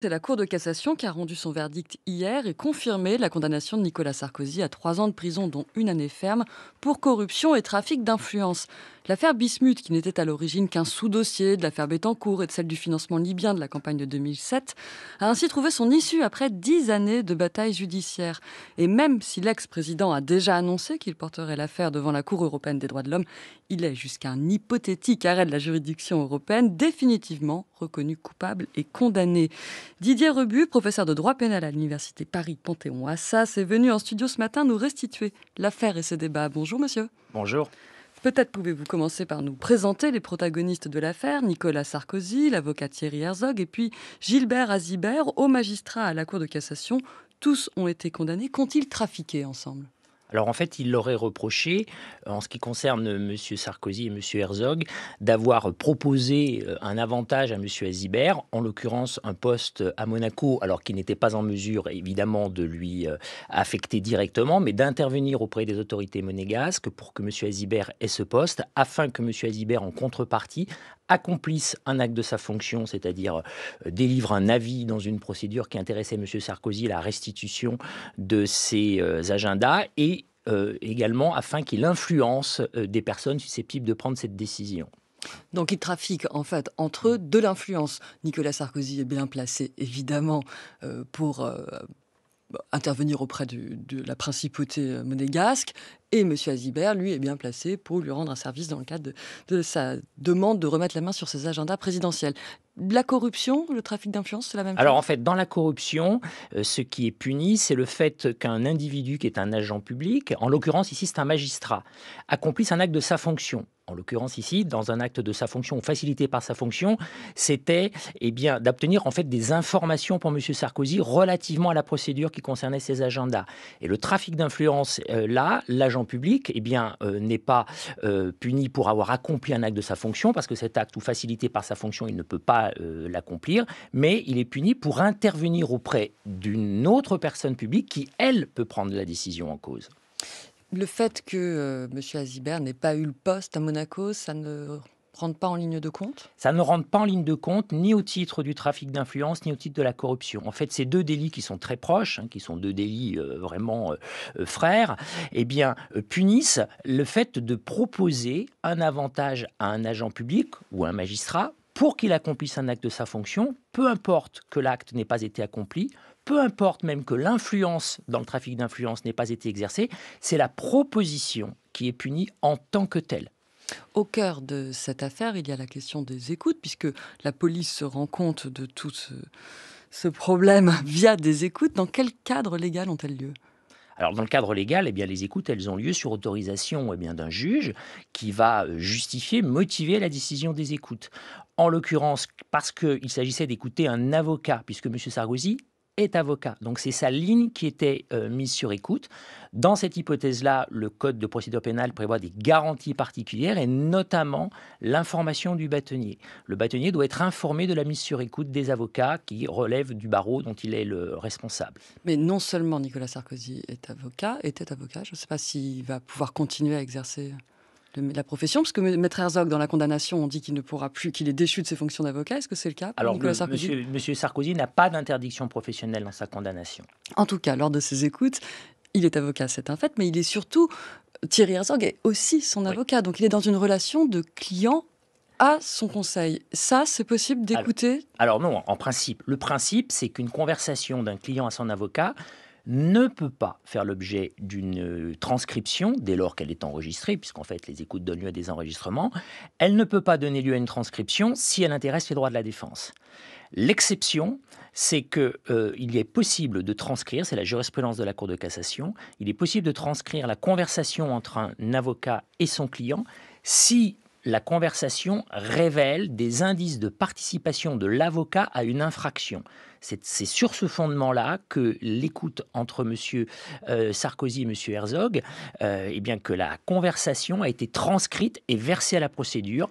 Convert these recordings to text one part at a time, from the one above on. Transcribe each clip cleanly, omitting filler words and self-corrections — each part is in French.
C'est la Cour de cassation qui a rendu son verdict hier et confirmé la condamnation de Nicolas Sarkozy à 3 ans de prison, dont 1 année ferme, pour corruption et trafic d'influence. L'affaire Bismuth, qui n'était à l'origine qu'un sous-dossier de l'affaire Bettencourt et de celle du financement libyen de la campagne de 2007, a ainsi trouvé son issue après 10 années de bataille judiciaire. Et même si l'ex-président a déjà annoncé qu'il porterait l'affaire devant la Cour européenne des droits de l'homme, il est, jusqu'à un hypothétique arrêt de la juridiction européenne, définitivement reconnu coupable et condamné. Didier Rebu, professeur de droit pénal à l'université Paris-Panthéon-Assas, est venu en studio ce matin nous restituer l'affaire et ses débats. Bonjour monsieur. Bonjour. Peut-être pouvez-vous commencer par nous présenter les protagonistes de l'affaire: Nicolas Sarkozy, l'avocat Thierry Herzog et puis Gilbert Azibert, haut magistrat à la Cour de cassation. Tous ont été condamnés. Qu'ont-ils trafiqué ensemble? Alors en fait, il leur est reproché, en ce qui concerne M. Sarkozy et M. Herzog, d'avoir proposé un avantage à M. Azibert, en l'occurrence un poste à Monaco, alors qu'il n'était pas en mesure évidemment de lui affecter directement, mais d'intervenir auprès des autorités monégasques pour que M. Azibert ait ce poste, afin que M. Azibert, en contrepartie, accomplisse un acte de sa fonction, c'est-à-dire délivre un avis dans une procédure qui intéressait M. Sarkozy, la restitution de ses agendas, et également afin qu'il influence des personnes susceptibles de prendre cette décision. Donc ils trafiquent en fait entre eux de l'influence. Nicolas Sarkozy est bien placé évidemment pour intervenir auprès de la principauté monégasque, et M. Azibert, lui, est bien placé pour lui rendre un service dans le cadre de sa demande de remettre la main sur ses agendas présidentiels. La corruption, le trafic d'influence, c'est la même Alors en chose? fait, dans la corruption, ce qui est puni, c'est le fait qu'un individu qui est un agent public, en l'occurrence ici c'est un magistrat, accomplisse un acte de sa fonction. En l'occurrence ici, dans un acte de sa fonction ou facilité par sa fonction, c'était d'obtenir en fait des informations pour M. Sarkozy relativement à la procédure qui concernait ses agendas. Et le trafic d'influence, là, l'agent public n'est pas puni pour avoir accompli un acte de sa fonction, parce que cet acte ou facilité par sa fonction, il ne peut pas l'accomplir, mais il est puni pour intervenir auprès d'une autre personne publique qui, elle, peut prendre la décision en cause. Le fait que M. Azibert n'ait pas eu le poste à Monaco, ça ne rentre pas en ligne de compte? Ça ne rentre pas en ligne de compte ni au titre du trafic d'influence, ni au titre de la corruption. En fait, ces deux délits qui sont très proches, qui sont deux délits vraiment frères, punissent le fait de proposer un avantage à un agent public ou à un magistrat pour qu'il accomplisse un acte de sa fonction, peu importe que l'acte n'ait pas été accompli, peu importe même que l'influence dans le trafic d'influence n'ait pas été exercée, c'est la proposition qui est punie en tant que telle. Au cœur de cette affaire, il y a la question des écoutes, puisque la police se rend compte de tout ce problème via des écoutes. Dans quel cadre légal ont-elles lieu? Alors, dans le cadre légal, les écoutes, elles ont lieu sur autorisation d'un juge qui va justifier, motiver la décision des écoutes. En l'occurrence, parce qu'il s'agissait d'écouter un avocat, puisque M. Sarkozy est avocat. Donc, c'est sa ligne qui était mise sur écoute. Dans cette hypothèse-là, le Code de procédure pénale prévoit des garanties particulières, et notamment l'information du bâtonnier. Le bâtonnier doit être informé de la mise sur écoute des avocats qui relèvent du barreau dont il est le responsable. Mais non seulement Nicolas Sarkozy était avocat, je ne sais pas s'il va pouvoir continuer à exercer la profession, parce que Maître Herzog, dans la condamnation, on dit qu'il ne pourra plus, qu'il est déchu de ses fonctions d'avocat. Est-ce que c'est le cas pour Alors, Nicolas Sarkozy? monsieur Sarkozy n'a pas d'interdiction professionnelle dans sa condamnation. En tout cas, lors de ses écoutes, il est avocat, c'est un fait, mais il est surtout, Thierry Herzog est aussi son Oui. avocat, donc il est dans une relation de client à son conseil. Ça, c'est possible Alors, d'écouter? alors non, en principe. Le principe, c'est qu'une conversation d'un client à son avocat ne peut pas faire l'objet d'une transcription dès lors qu'elle est enregistrée, puisqu'en fait les écoutes donnent lieu à des enregistrements. Elle ne peut pas donner lieu à une transcription si elle intéresse les droits de la défense. L'exception, c'est qu'il est possible de transcrire, c'est la jurisprudence de la Cour de cassation, il est possible de transcrire la conversation entre un avocat et son client si la conversation révèle des indices de participation de l'avocat à une infraction. C'est sur ce fondement-là que l'écoute entre M. Sarkozy et M. Herzog, que la conversation a été transcrite et versée à la procédure.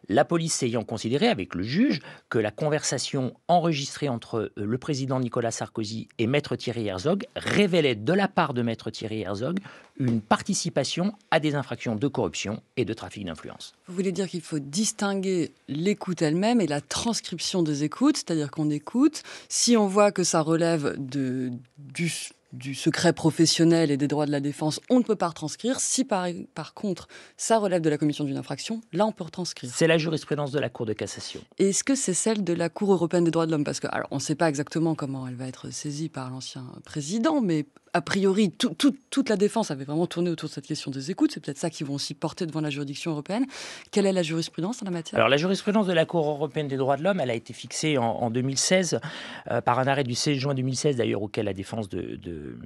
La police ayant considéré avec le juge que la conversation enregistrée entre le président Nicolas Sarkozy et maître Thierry Herzog révélait de la part de maître Thierry Herzog une participation à des infractions de corruption et de trafic d'influence. Vous voulez dire qu'il faut distinguer l'écoute elle-même et la transcription des écoutes, c'est-à-dire qu'on écoute, si on voit que ça relève du secret professionnel et des droits de la défense, on ne peut pas retranscrire. Si par contre, ça relève de la commission d'une infraction, là, on peut retranscrire. C'est la jurisprudence de la Cour de cassation. Et est-ce que c'est celle de la Cour européenne des droits de l'homme? Parce que, alors, on ne sait pas exactement comment elle va être saisie par l'ancien président, mais a priori, toute la défense avait vraiment tourné autour de cette question des écoutes. C'est peut-être ça qu'ils vont aussi porter devant la juridiction européenne. Quelle est la jurisprudence en la matière? Alors, la jurisprudence de la Cour européenne des droits de l'homme, elle a été fixée en 2016 par un arrêt du 16 juin 2016, d'ailleurs, auquel la défense de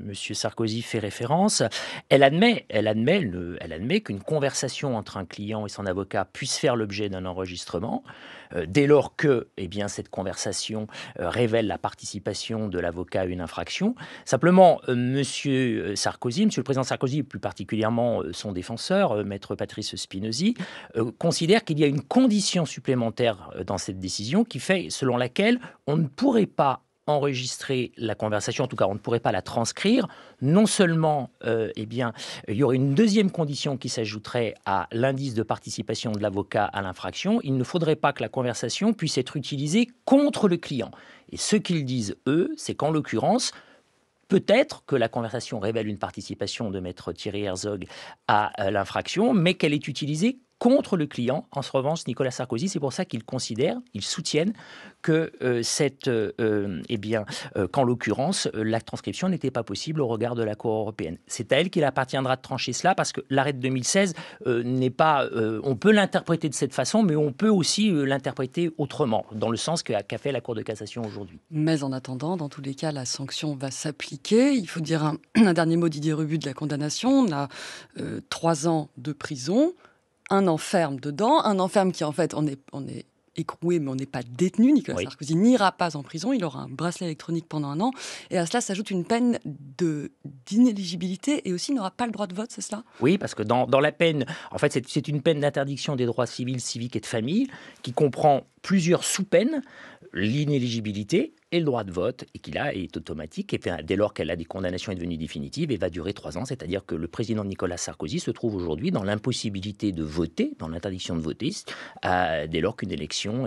M. Sarkozy fait référence. Elle admet qu'une conversation entre un client et son avocat puisse faire l'objet d'un enregistrement, dès lors que cette conversation révèle la participation de l'avocat à une infraction. Simplement, Monsieur le président Sarkozy, et plus particulièrement son défenseur, maître Patrice Spinozzi, considère qu'il y a une condition supplémentaire dans cette décision qui fait, selon laquelle on ne pourrait pas enregistrer la conversation, en tout cas on ne pourrait pas la transcrire. Non seulement il y aurait une deuxième condition qui s'ajouterait à l'indice de participation de l'avocat à l'infraction, il ne faudrait pas que la conversation puisse être utilisée contre le client. Et ce qu'ils disent, eux, c'est qu'en l'occurrence, peut-être que la conversation révèle une participation de maître Thierry Herzog à l'infraction, mais qu'elle est utilisée contre le client. En revanche, Nicolas Sarkozy, c'est pour ça qu'ils soutiennent que qu'en l'occurrence, la transcription n'était pas possible au regard de la Cour européenne. C'est à elle qu'il appartiendra de trancher cela, parce que l'arrêt de 2016 n'est pas... on peut l'interpréter de cette façon, mais on peut aussi l'interpréter autrement, dans le sens qu'a fait la Cour de cassation aujourd'hui. Mais en attendant, dans tous les cas, la sanction va s'appliquer. Il faut dire un dernier mot, Didier Rebu, de la condamnation. On a 3 ans de prison, un an ferme dedans, un an ferme qui en fait, on est écroué, mais on n'est pas détenu. Nicolas Sarkozy n'ira pas en prison, il aura un bracelet électronique pendant un an, et à cela s'ajoute une peine d'inéligibilité, et aussi il n'aura pas le droit de vote, c'est cela? Oui, parce que dans la peine, en fait, c'est une peine d'interdiction des droits civils, civiques et de famille, qui comprend plusieurs sous-peines, l'inéligibilité et le droit de vote, et qui là est automatique, et dès lors qu'elle a des condamnations est devenue définitive, et va durer 3 ans, c'est-à-dire que le président Nicolas Sarkozy se trouve aujourd'hui dans l'impossibilité de voter, dans l'interdiction de voter, dès lors qu'une élection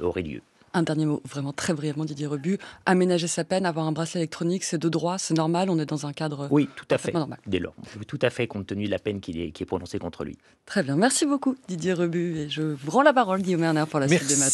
aurait lieu. Un dernier mot, vraiment très brièvement, Didier Rebu. Aménager sa peine, avoir un bracelet électronique, c'est de droit, c'est normal, on est dans un cadre... Oui, tout à fait, normal. Dès lors. Tout à fait, compte tenu de la peine qui est prononcée contre lui. Très bien, merci beaucoup Didier Rebu, et je vous rends la parole, Guillaume Erner, pour la suite des matins.